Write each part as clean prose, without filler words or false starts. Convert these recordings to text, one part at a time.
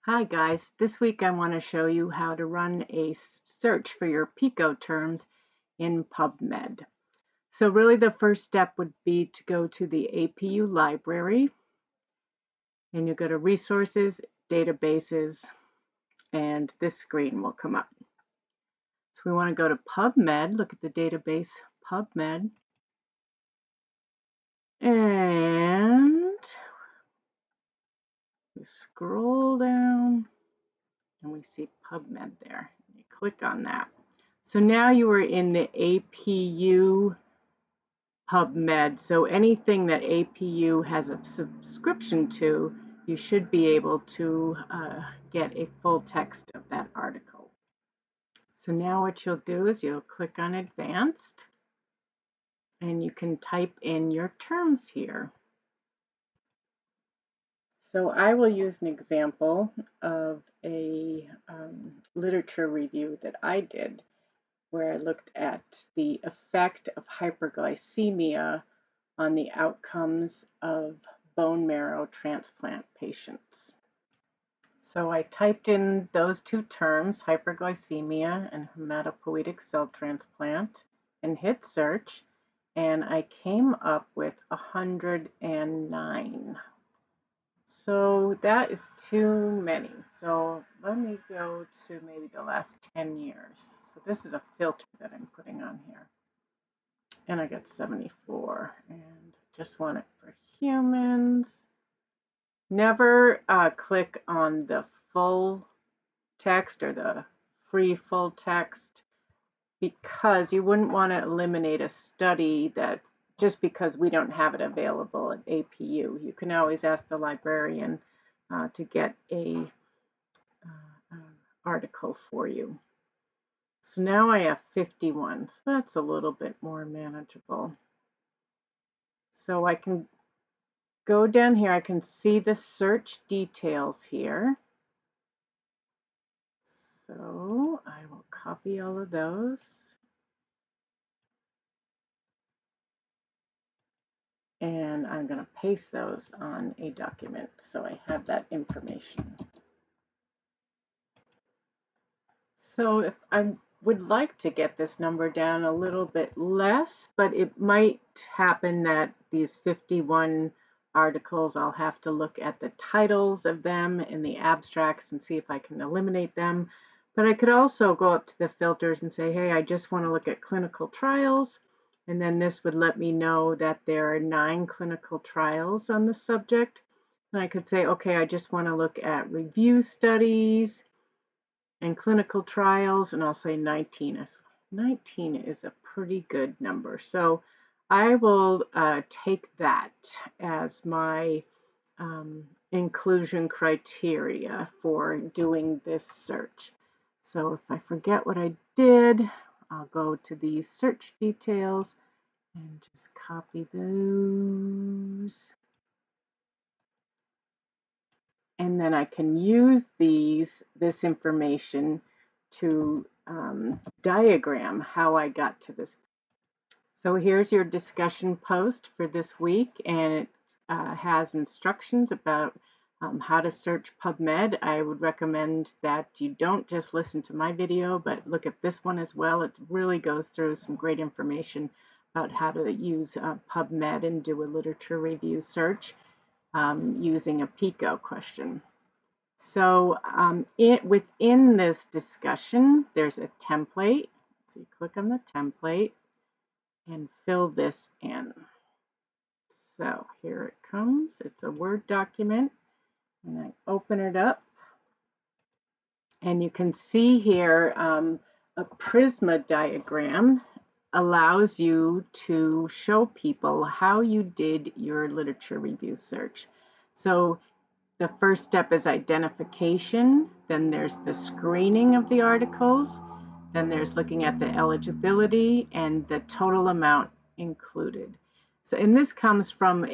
Hi guys, this week I want to show you how to run a search for your PICO terms in PubMed. So really the first step would be to go to the APU library and you go to resources, databases, and this screen will come up. So we want to go to PubMed, look at the database PubMed, and we scroll down and we see PubMed there. You click on that. So now you are in the APU PubMed. So anything that APU has a subscription to, you should be able to get a full text of that article. So now what you'll do is you'll click on Advanced and you can type in your terms here. So I will use an example of a literature review that I did where I looked at the effect of hyperglycemia on the outcomes of bone marrow transplant patients. So I typed in those two terms, hyperglycemia and hematopoietic cell transplant, and hit search, and I came up with 109. So that is too many. So let me go to maybe the last 10 years. So this is a filter that I'm putting on here. And I got 74 and just want it for humans. Never click on the full text or the free full text because you wouldn't want to eliminate a study that just because we don't have it available at APU. You can always ask the librarian to get a article for you. So now I have 51, so that's a little bit more manageable. So I can go down here, I can see the search details here. So I will copy all of those. And I'm going to paste those on a document so I have that information. So if I would like to get this number down a little bit less, but it might happen that these 51 articles, I'll have to look at the titles of them and the abstracts and see if I can eliminate them. But I could also go up to the filters and say, hey, I just want to look at clinical trials. And then this would let me know that there are 9 clinical trials on the subject. And I could say, okay, I just want to look at review studies and clinical trials, and I'll say 19. 19 is a pretty good number. So I will take that as my inclusion criteria for doing this search. So if I forget what I did, I'll go to these search details and just copy those. And then I can use this information to diagram how I got to this. So here's your discussion post for this week, and it has instructions about how to search PubMed. I would recommend that you don't just listen to my video, but look at this one as well. It really goes through some great information about how to use PubMed and do a literature review search using a PICO question. So within this discussion, there's a template. So you click on the template and fill this in. So here it comes. It's a Word document. And I open it up. And you can see here a Prisma diagram allows you to show people how you did your literature review search. So the first step is identification, then there's the screening of the articles, then there's looking at the eligibility and the total amount included. So, and this comes from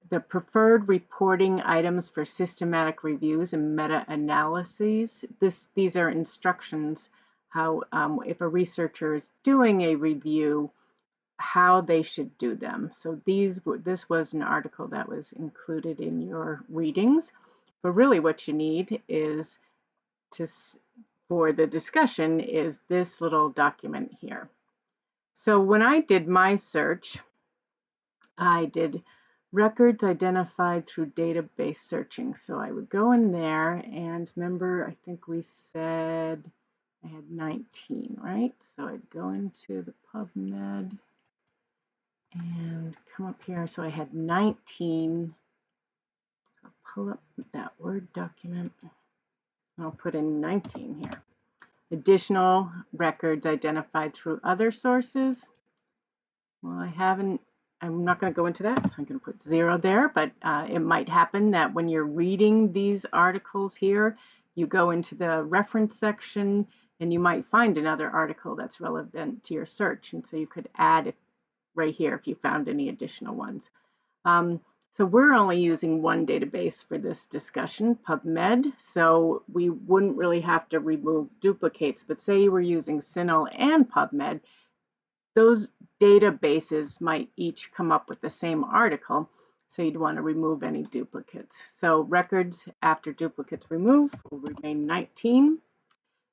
the preferred reporting items for systematic reviews and meta-analyses. These are instructions how, if a researcher is doing a review, how they should do them. So this was an article that was included in your readings. But really what you need is for the discussion is this little document here. So when I did my search, I did records identified through database searching. So I would go in there, and remember, I think we said I had 19, right? So I'd go into the PubMed and come up here. So I had 19. So I'll pull up that Word document. I'll put in 19 here. Additional records identified through other sources. Well, I'm not going to go into that, so I'm going to put 0 there, but it might happen that when you're reading these articles here, you go into the reference section and you might find another article that's relevant to your search, and so you could add it right here if you found any additional ones. So we're only using one database for this discussion, PubMed, so we wouldn't really have to remove duplicates, but say you were using CINAHL and PubMed, those databases might each come up with the same article, so you'd want to remove any duplicates. So records after duplicates removed will remain 19,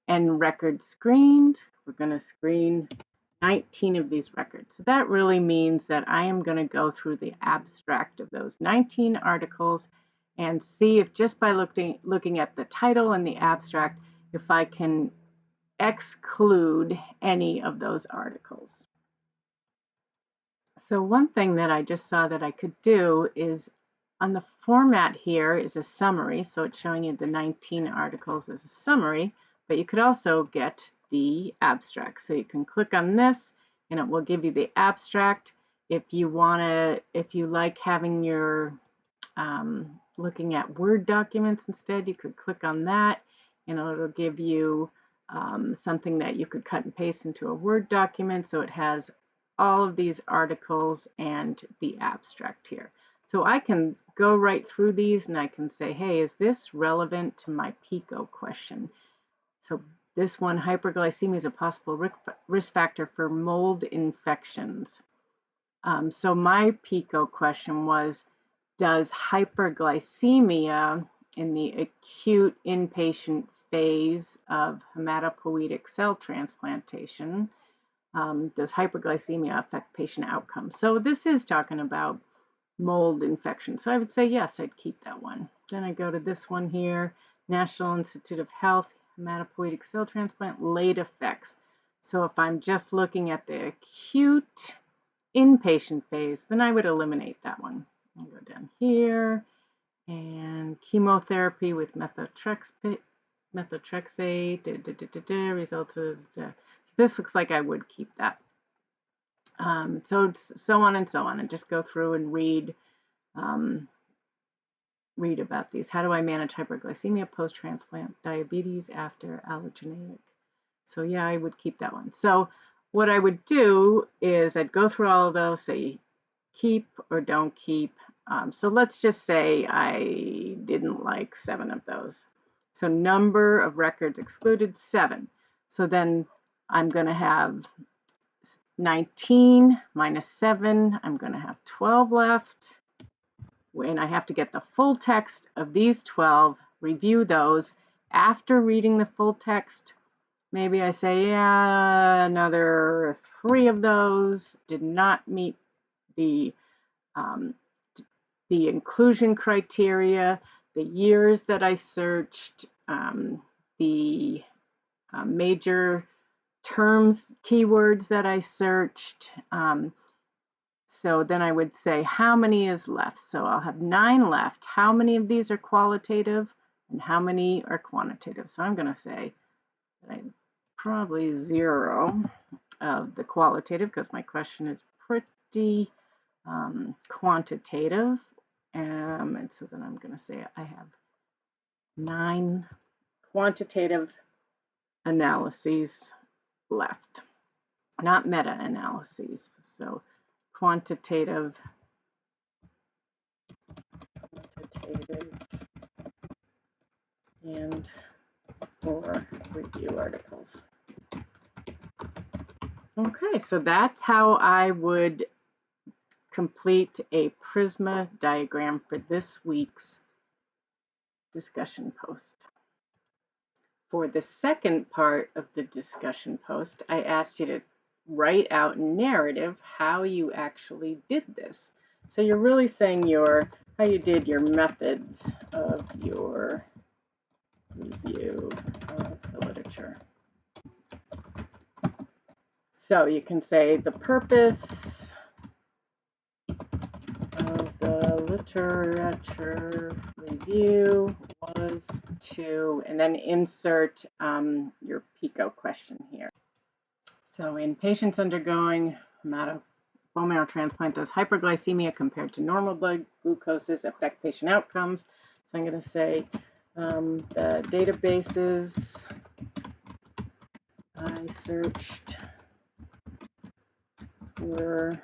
and records screened, we're going to screen 19 of these records. So that really means that I am going to go through the abstract of those 19 articles and see if just by looking at the title and the abstract, if I can exclude any of those articles. So one thing that I just saw that I could do is on the format here is a summary. So it's showing you the 19 articles as a summary, but you could also get the abstract. So you can click on this and it will give you the abstract. If you like having your looking at Word documents instead, you could click on that and it'll give you something that you could cut and paste into a Word document. So it has all of these articles and the abstract here. So I can go right through these and I can say, hey, is this relevant to my PICO question? So this one, hyperglycemia is a possible risk factor for mold infections. So my PICO question was, does hyperglycemia in the acute inpatient phase of hematopoietic cell transplantation, does hyperglycemia affect patient outcomes? So this is talking about mold infection. So I would say yes, I'd keep that one. Then I go to this one here, National Institute of Health, hematopoietic cell transplant, late effects. So if I'm just looking at the acute inpatient phase, then I would eliminate that one. I'll go down here, and chemotherapy with methotrexate, results of, this looks like I would keep that. So on and so on, and just go through and read about these. How do I manage hyperglycemia post-transplant diabetes after allogeneic? So yeah, I would keep that one. So what I would do is I'd go through all of those, say keep or don't keep. So let's just say I didn't like 7 of those. So number of records excluded, 7. So then I'm going to have 19 minus 7, I'm going to have 12 left. And I have to get the full text of these 12, review those. After reading the full text, maybe I say, yeah, another 3 of those did not meet the inclusion criteria, the years that I searched, the major terms, keywords that I searched. So then I would say, how many is left? So I'll have 9 left. How many of these are qualitative and how many are quantitative? So I'm going to say that probably 0 of the qualitative because my question is pretty quantitative. And so then I'm going to say I have 9 quantitative analyses left, not meta-analyses. So quantitative and or review articles. Okay, so that's how I would complete a PRISMA diagram for this week's discussion post. For the second part of the discussion post, I asked you to write out narrative how you actually did this. So you're really saying how you did your methods of your review of the literature. So you can say the purpose of the literature review was to, and then insert your PICO question here. So in patients undergoing bone marrow transplant, does hyperglycemia compared to normal blood glucoses affect patient outcomes? So I'm going to say the databases I searched were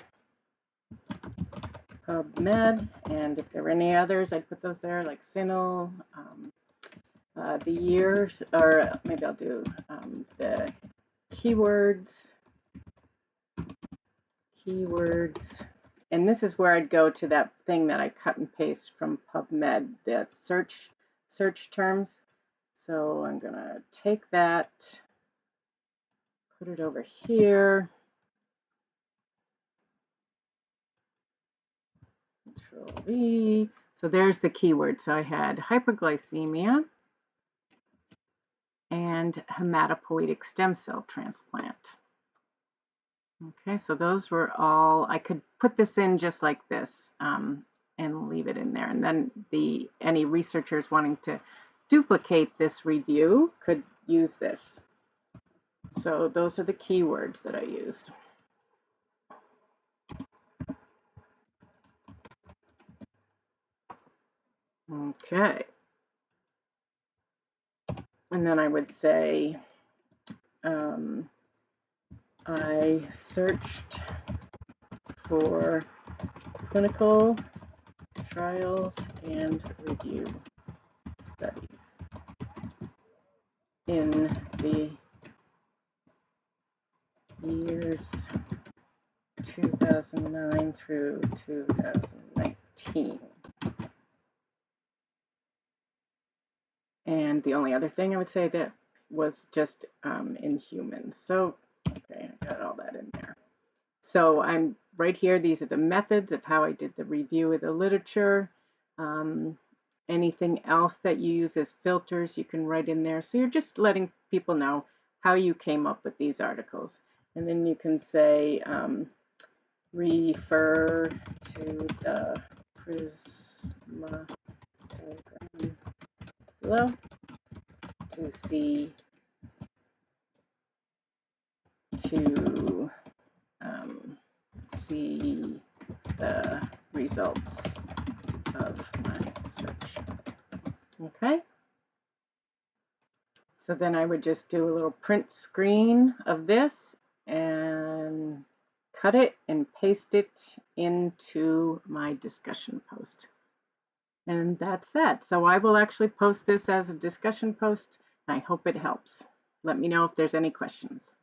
PubMed, and if there were any others, I'd put those there, like CINAHL, the years, or maybe I'll do the keywords, and this is where I'd go to that thing that I cut and paste from PubMed, that search terms. So I'm gonna take that, put it over here, Control V. So there's the keyword. So I had hyperglycemia and hematopoietic stem cell transplant. Okay, so those were all, I could put this in just like this and leave it in there. And then any researchers wanting to duplicate this review could use this. So those are the keywords that I used. Okay. And then I would say, I searched for clinical trials and review studies in the years 2009 through 2019. And the only other thing I would say that was just in humans. So, okay, I got all that in there. So I'm right here. These are the methods of how I did the review of the literature. Anything else that you use as filters, you can write in there. So you're just letting people know how you came up with these articles. And then you can say, refer to the Prisma diagram below to see the results of my search. Okay. So then I would just do a little print screen of this and cut it and paste it into my discussion post. And that's that. So I will actually post this as a discussion post, and I hope it helps. Let me know if there's any questions.